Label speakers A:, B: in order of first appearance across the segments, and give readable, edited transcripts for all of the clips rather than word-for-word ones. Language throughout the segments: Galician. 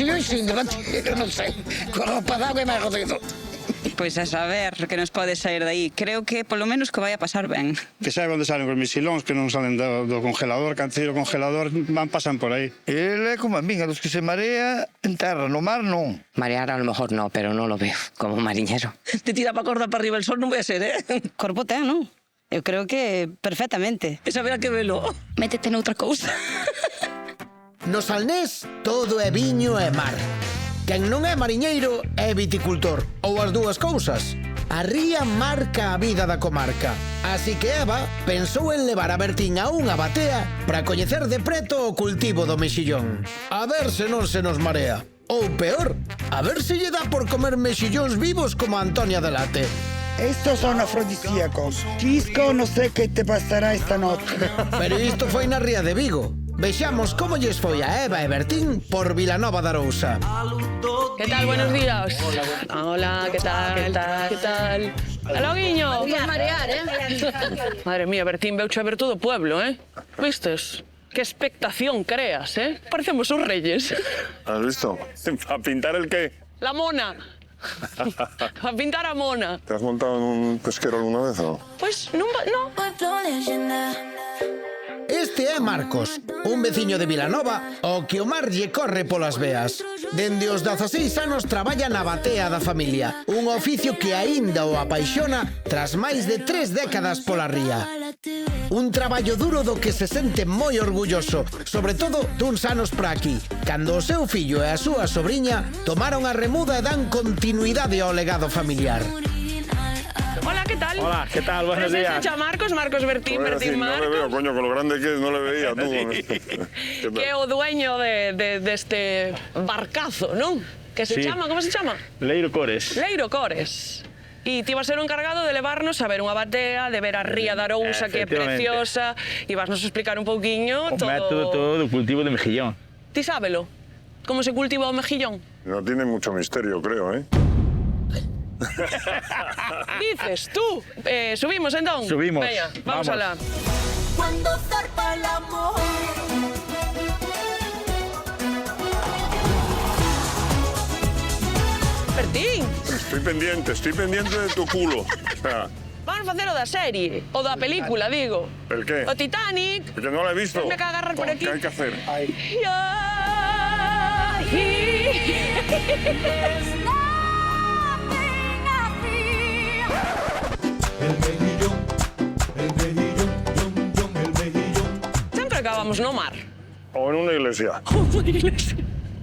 A: mexillóns sin delante, non sei, con roupa d'água e máis jodido.
B: Pois a saber que nos pode sair de aí. Creo que polo menos que vai a pasar ben.
C: Que saiba onde salen os mexilóns, que non salen do congelador, que antes do congelador pasan por aí.
D: Ele é como a min, a dos que se marea en terra, no mar non.
E: Marear a lo mejor no, pero no lo veo como marinero.
A: Te tira pa corda para arriba el sol non vai a ser,
F: Corpo ten, non? Eu creo que perfectamente.
A: Esa verá que velo.
B: Métete noutra cousa.
G: No Salnés todo é viño e mar. Quen non é mariñeiro é viticultor, ou as dúas cousas. A ría marca a vida da comarca. Así que Eva pensou en levar a Bertín a unha batea para coñecer de preto o cultivo do mexillón. A ver se non se nos marea. Ou peor, a ver se lle dá por comer mexillóns vivos como a Antonia Delate.
H: Estos son afrodisíacos. Chisco, no sé qué te pasará esta noche.
G: Pero isto foi na ría de Vigo. Vexamos como lles foi a Eva e Bertín por Vilanova de Arousa.
I: ¿Qué tal? Buenos días. Hola, ¿qué tal? ¿Qué tal? ¿Qué tal? ¡Aló, guiño!
J: Voy a marear,
I: Madre mía, Bertín, veuche a ver todo o pueblo, ¿Vistes? ¡Qué expectación creas, Parecemos os reyes.
K: ¿Has visto? ¿Para pintar el qué?
I: La mona. Para pintar a mona.
K: ¿Te has montado en un pesquero alguna vez o no?
I: Pues no.
G: Este é Marcos, un veciño de Vilanova ao que o mar lle corre polas veas. Dende os 16 anos traballa na batea da familia, un oficio que aínda o apaixona tras máis de 3 décadas pola ría. Un traballo duro do que se sente moi orgulloso, sobre todo duns anos para aquí, cando o seu fillo e a súa sobriña tomaron a remuda e dan continuidade ao legado familiar.
I: Hola, ¿qué tal?
L: Hola, ¿qué tal? Buenos días.
I: Presenta Marcos, Bertín,
K: Pues
I: Marcos.
K: No le veo, coño, con lo grande que es, no le veía tú.
I: Que é o dueño deste barcazo, non? Que se chama, como se chama?
L: Leiro Cores.
I: Leiro Cores. E ti vas ser o encargado de levarnos a ver unha batea, de ver a ría da Arousa, que é preciosa, e vasnos explicar un pouquiño
L: todo... O método todo do cultivo de mejillón.
I: Ti sábelo? Como se cultiva o mejillón?
K: No tiene mucho misterio, creo,
I: Dices, tú. Subimos, entón?
L: Subimos.
I: Veña, vamos alá.
J: Cuando zarpa el amor.
I: Bertín.
K: Estoy pendiente de tu culo. O sea,
I: vamos a facer o da serie, o da película, digo.
K: ¿El qué?
I: O Titanic.
K: Que no la he visto.
I: Me caga agarrar por aquí.
K: ¿Qué hay que hacer?
I: Sempre acabamos no mar.
K: O en una iglesia.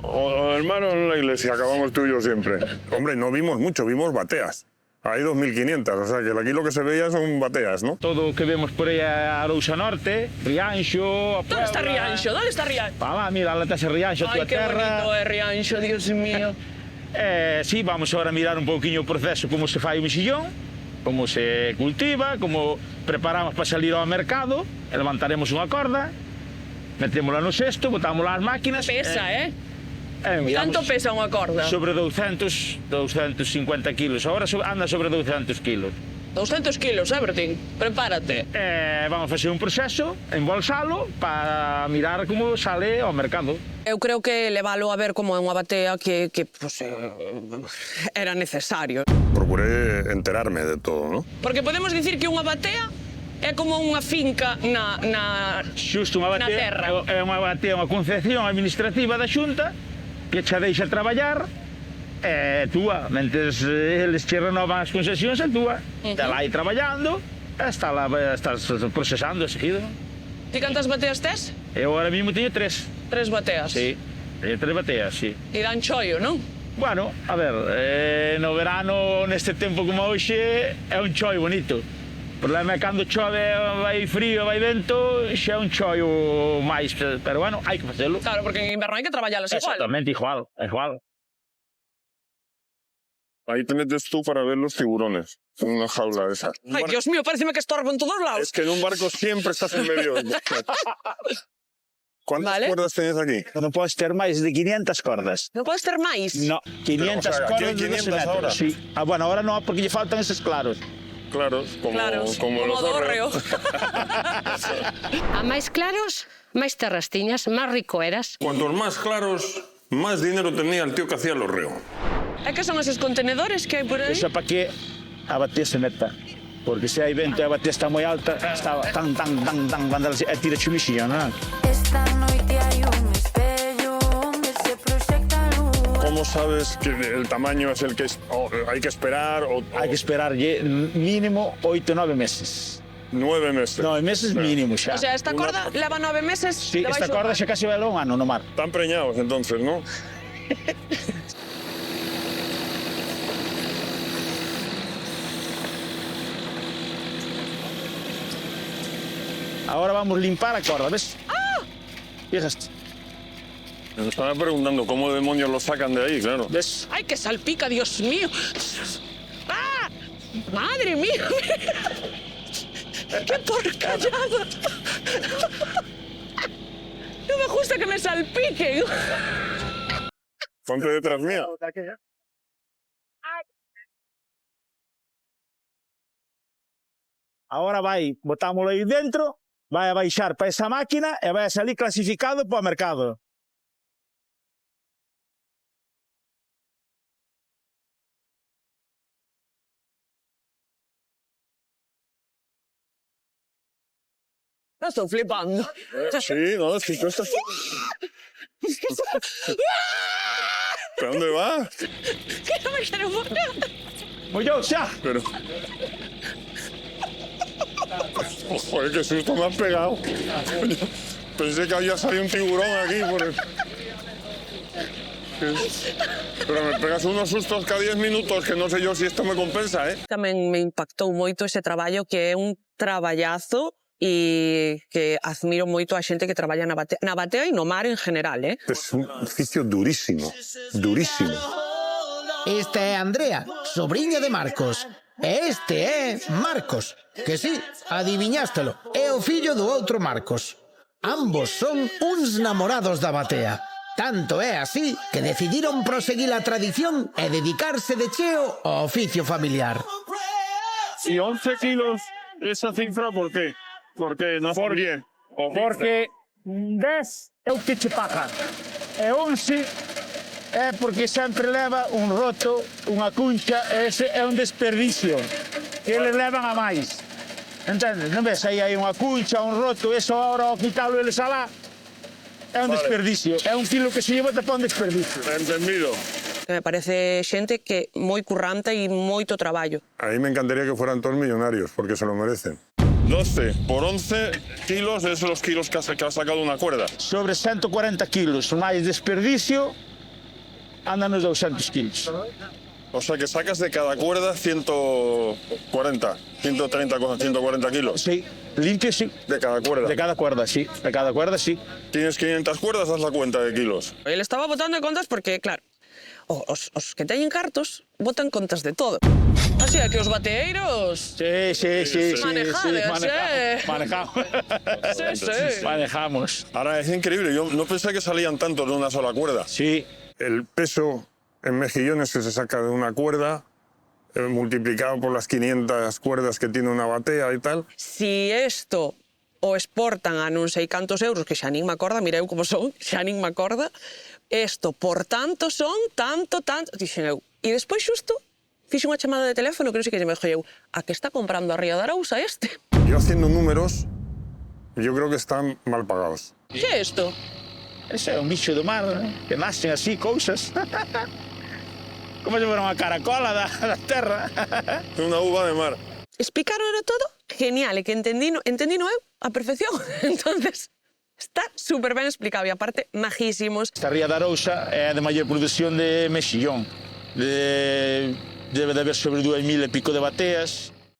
K: O hermano, en una iglesia, acabamos tú y yo siempre. Hombre, no vimos mucho, vimos bateas. Hay 2.500, o sea que aquí lo que se veía son bateas, ¿no?
L: Todo o que vemos por aí a Arousa Norte, Rianxo, a Puebla...
I: ¿Dónde está Rianxo? ¿Dónde está Rianxo?
L: Lá, mira, lá está Rianxo, a tua terra.
I: Ay, qué bonito é Rianxo, Dios mío.
L: Sí, vamos agora a mirar un pouquiño o proceso, como se fai o mexillón, como se cultiva, como preparamos para salir ao mercado, levantaremos unha corda, metémola no cesto, botámola ás máquinas...
I: Pesa,
L: Digamos,
I: Canto pesa unha corda?
L: Sobre 250 kilos. Ahora anda sobre 200 kilos.
I: 200 kilos, Bertín? Prepárate.
L: Vamos a facer un proceso, embolsalo, para mirar como sale ao mercado.
I: Eu creo que levalo a ver como é unha batea que pues, era necesario.
K: Procuré enterarme de todo, ¿no?
I: Porque podemos dicir que unha batea é como unha finca na
L: Xusto, unha batea,
I: na terra.
L: É unha batea, unha concepción administrativa da Xunta que xa deixa traballar, é túa. Mentes eles che renovan as concesións, é túa. Está lá aí traballando, estás procesando seguido.
I: Ti cantas bateas tes?
L: Eu ahora mismo teño 3.
I: 3 bateas?
L: Sí, teño 3 bateas, sí.
I: E dan chollo, non?
L: Bueno, a ver, no verano, neste tempo como hoxe, é un chollo bonito. O problema é cando chove, vai frío, vai vento, xa é un chollo máis, pero bueno, hai que facelo.
I: Claro, porque en inverno hai que traballalas igual.
L: Exactamente, igual.
K: Ahí te metes tú para ver los tiburones, en una jaula esa.
I: Ay, Dios mío, pareceme que estorbo en todos lados.
K: Es que en un barco siempre estás en medio. ¿Cuántas cuerdas tienes aquí?
L: Non podes ter máis de 500 cordas.
I: Non podes ter máis?
L: No, 500 cordas de 12 metros.
K: Ahora?
L: Sí. Bueno, ahora no, porque lle faltan esos claros.
K: Claros, como los
I: hórreos.
J: A máis claros, máis terras tiñas, máis rico eras.
K: Cuantos más claros, más dinero tenía el tío que hacía los reos.
I: É que son esos contenedores que hai por aí?
L: Eso para que a batea se meta. Porque se hai vento e a batea está moi alta, está tan, cando ela tira chulixía, non?
J: Esta noite hai un espello onde se proxecta a luz.
K: ¿Cómo sabes que el tamaño es el que hay que esperar?
L: Hai que esperar mínimo 8 o 9 meses.
K: 9 meses.
L: 9 meses mínimo xa.
I: O sea, esta corda leva 9 meses.
L: Sí, esta corda xa casi vai un ano no mar.
K: Están preñados entonces, ¿no?
L: Ahora vamos a limpar a corda, ¿ves?
I: ¡Ah!
L: Fíjate.
K: Me estaba preguntando cómo demonios lo sacan de ahí, claro.
L: ¿Ves?
I: ¡Ay, que salpica, Dios mío! ¡Ah! ¡Madre mía! ¡Qué porcallada! No me gusta que me salpiquen.
K: Ponte detrás mía.
L: Ahora vai, botámoslo aí dentro, vai a baixar para esa máquina e vai a salir clasificado para o mercado.
I: No estoy flipando.
K: Sí, no, es que tú estás... ¿Pero dónde vas?
I: Que no me quiero morir.
L: Mollou xa.
K: Pero... Joder, qué susto me has pegado. Pensé que había salido un tiburón aquí por el... Pero me pegas unos sustos cada 10 minutos que no sé yo si esto me compensa, ¿eh?
I: Tamén me impactou moito ese traballo que é un traballazo e que admiro moito a xente que traballa na batea e no mar en general, eh?
K: Es un oficio durísimo, durísimo.
G: Esta é Andrea, sobrinha de Marcos. E este é Marcos, que sí, adiviñástelo, é o fillo do outro Marcos. Ambos son uns namorados da batea. Tanto é así que decidiron proseguir a tradición e dedicarse de cheo ao oficio familiar.
K: ¿Y 11 kilos esa cifra por qué? ¿Por qué? No por bien.
L: Porque 10 é o que che pagan. E 11 é porque sempre leva un roto, unha cuncha, e ese é un desperdicio. Que eles levan a máis. Entendes? Non ves? Aí hai unha cuncha, un roto, eso ahora ao quitalo eles alá. É un desperdicio. É un kilo que se lleva para un desperdicio.
K: Entendido.
I: Me parece xente que moi currante e moito traballo.
K: A mí me encantaría que fueran todos millonarios, porque se lo merecen. 12 por 11 kilos es los kilos que ha sacado una cuerda.
L: Sobre 140 kilos, máis desperdicio, andan nos 200 kilos.
K: O sea que sacas de cada cuerda 140, 130, 140 kilos.
L: Sí, limpio sí.
K: De cada cuerda.
L: De cada cuerda, sí. De cada cuerda, sí.
K: Tienes 500 cuerdas, haz la cuenta de kilos.
I: Ele estaba botando en contas porque, claro, os que teñen cartos botan contas de todo. Así é que os bateeiros...
L: Sí.
I: Manejades,
L: Manejamos.
I: Sí.
L: Manejamos.
K: Ahora, es increíble. Yo no pensé que salían tantos de una sola cuerda.
L: Sí.
K: El peso en mejillones que se saca de una cuerda, multiplicado por las 500 cuerdas que tiene una batea y tal.
I: Si esto o exportan a non sei cantos euros, que xa nin me acorda, mireu como son, xa nin me acorda, esto por tanto son, tanto, dixen eu. E despois xusto fixe unha chamada de teléfono que non sei que me dixo eu, a que está comprando a Ría de Arousa este?
K: Yo haciendo números, yo creo que están mal pagados.
I: Que é isto?
L: Ese é un bicho do mar, que nacen así, cousas. Como se fora unha caracola da terra.
K: Unha uva de mar.
I: Explicaron todo genial, e que entendino eu a perfección. Entonces, está súper ben explicado e aparte majísimos.
L: Esta Ría de Arousa é a de maior produción de mexillón. Debe de haber sobre 2000 e pico de bateas.